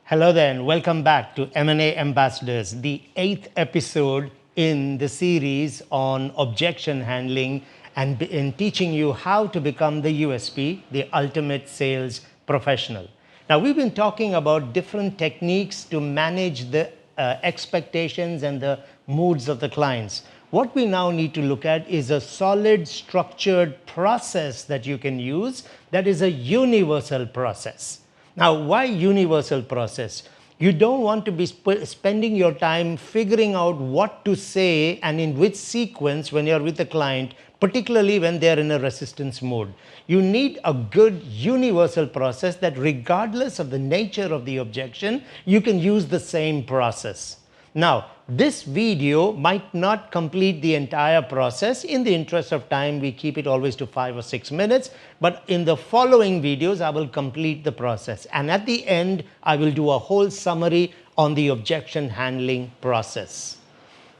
Hello there and welcome back to M&A Ambassadors, the 8th episode in the series on objection handling and in teaching you how to become the USP, the ultimate sales professional. Now, we've been talking about different techniques to manage the expectations and the moods of the clients. What we now need to look at is a solid, structured process that you can use that is a universal process. Now, why universal process? You don't want to be spending your time figuring out what to say and in which sequence when you're with a client, particularly when they're in a resistance mode. You need a good universal process that regardless of the nature of the objection, you can use the same process. Now, this video might not complete the entire process. In the interest of time, we keep it always to 5 or 6 minutes. But in the following videos, I will complete the process. And at the end, I will do a whole summary on the objection handling process.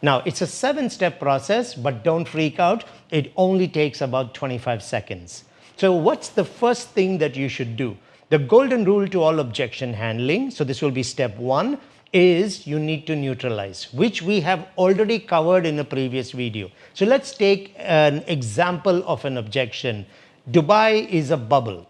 Now, it's a 7-step process, but don't freak out. It only takes about 25 seconds. So what's the first thing that you should do? The golden rule to all objection handling, so this will be step 1, is you need to neutralize, which we have already covered in a previous video. So let's take an example of an objection. Dubai is a bubble,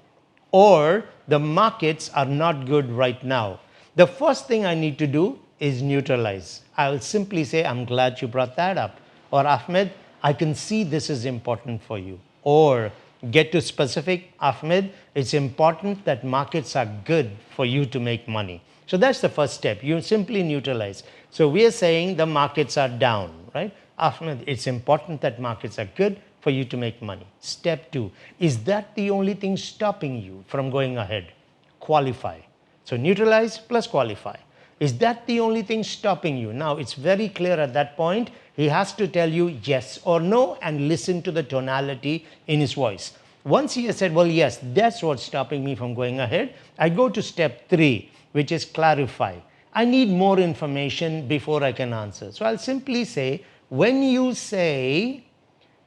or the markets are not good right now. The first thing I need to do is neutralize. I will simply say, I'm glad you brought that up. Or Ahmed, I can see this is important for you. Or get to specific, Ahmed, it's important that markets are good for you to make money. So that's the first step. You simply neutralize. So we are saying the markets are down, right? Ahmed, it's important that markets are good for you to make money. Step 2, is that the only thing stopping you from going ahead? Qualify. So neutralize plus qualify. Is that the only thing stopping you? Now, it's very clear at that point. He has to tell you yes or no and listen to the tonality in his voice. Once he has said, well, yes, that's what's stopping me from going ahead, I go to step 3, which is clarify. I need more information before I can answer. So I'll simply say, when you say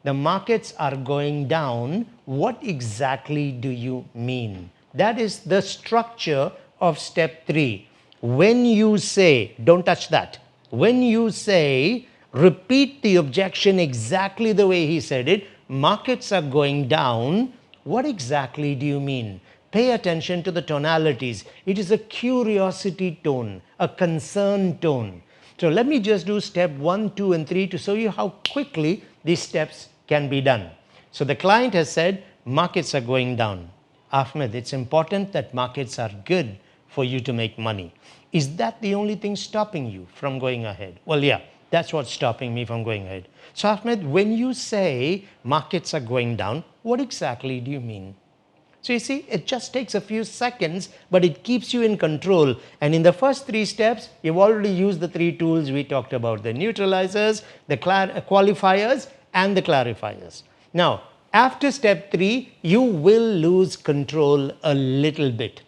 the markets are going down, what exactly do you mean? That is the structure of step 3. When you say, don't touch that. When you say, repeat the objection exactly the way he said it, markets are going down, what exactly do you mean? Pay attention to the tonalities. It is a curiosity tone, a concern tone. So let me just do step 1, 2, and 3 to show you how quickly these steps can be done. So the client has said, markets are going down. Ahmed, it's important that markets are good for you to make money. Is that the only thing stopping you from going ahead? Well, yeah, that's what's stopping me from going ahead. So Ahmed, when you say markets are going down, what exactly do you mean? So you see, it just takes a few seconds, but it keeps you in control. And in the first 3 steps, you've already used the 3 tools we talked about, the neutralizers, the qualifiers, and the clarifiers. Now, after step 3, you will lose control a little bit.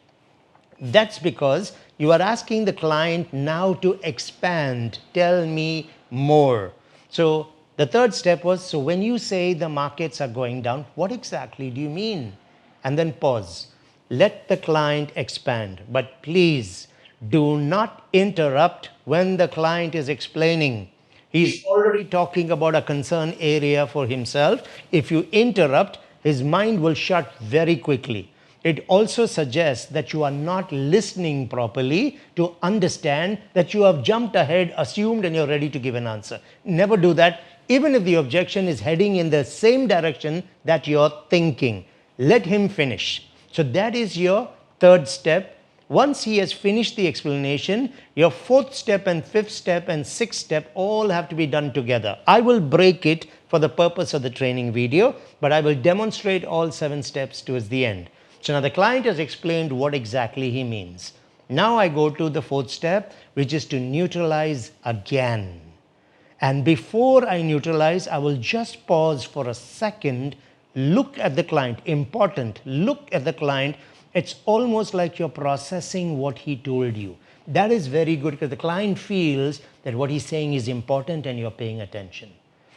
That's because you are asking the client now to expand, tell me more. So the 3rd step was, so when you say the markets are going down, what exactly do you mean? And then pause. Let the client expand. But please do not interrupt when the client is explaining. He's already talking about a concern area for himself. If you interrupt, his mind will shut very quickly. It also suggests that you are not listening properly to understand that you have jumped ahead, assumed, and you're ready to give an answer. Never do that, even if the objection is heading in the same direction that you're thinking. Let him finish. So that is your 3rd step. Once he has finished the explanation, your 4th step and 5th step and 6th step all have to be done together. I will break it for the purpose of the training video, but I will demonstrate all 7 steps towards the end. So now the client has explained what exactly he means. Now I go to the 4th step, which is to neutralize again. And before I neutralize, I will just pause for a second. Look at the client. Important. Look at the client. It's almost like you're processing what he told you. That is very good because the client feels that what he's saying is important and you're paying attention.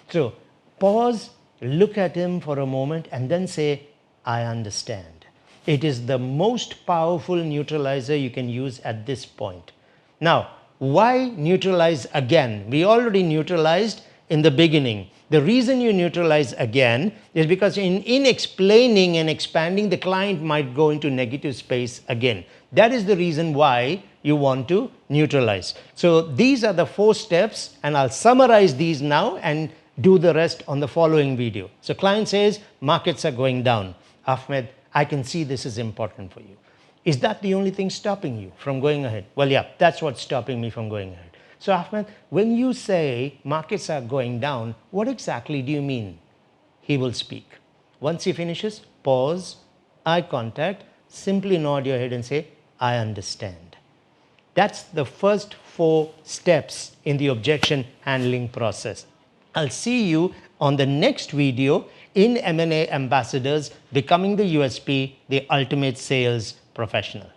So pause, look at him for a moment, and then say, I understand. It is the most powerful neutralizer you can use at this point. Now, why neutralize again? We already neutralized in the beginning. The reason you neutralize again is because in explaining and expanding, the client might go into negative space again. That is the reason why you want to neutralize. So these are the 4 steps, and I'll summarize these now and do the rest on the following video. So client says, markets are going down. Ahmed, I can see this is important for you. Is that the only thing stopping you from going ahead? Well, yeah, that's what's stopping me from going ahead. So Ahmed, when you say markets are going down, what exactly do you mean? He will speak. Once he finishes, pause, eye contact, simply nod your head and say, I understand. That's the first 4 steps in the objection handling process. I'll see you on the next video in M&A Ambassadors, Becoming the USP, the Ultimate Sales Professional.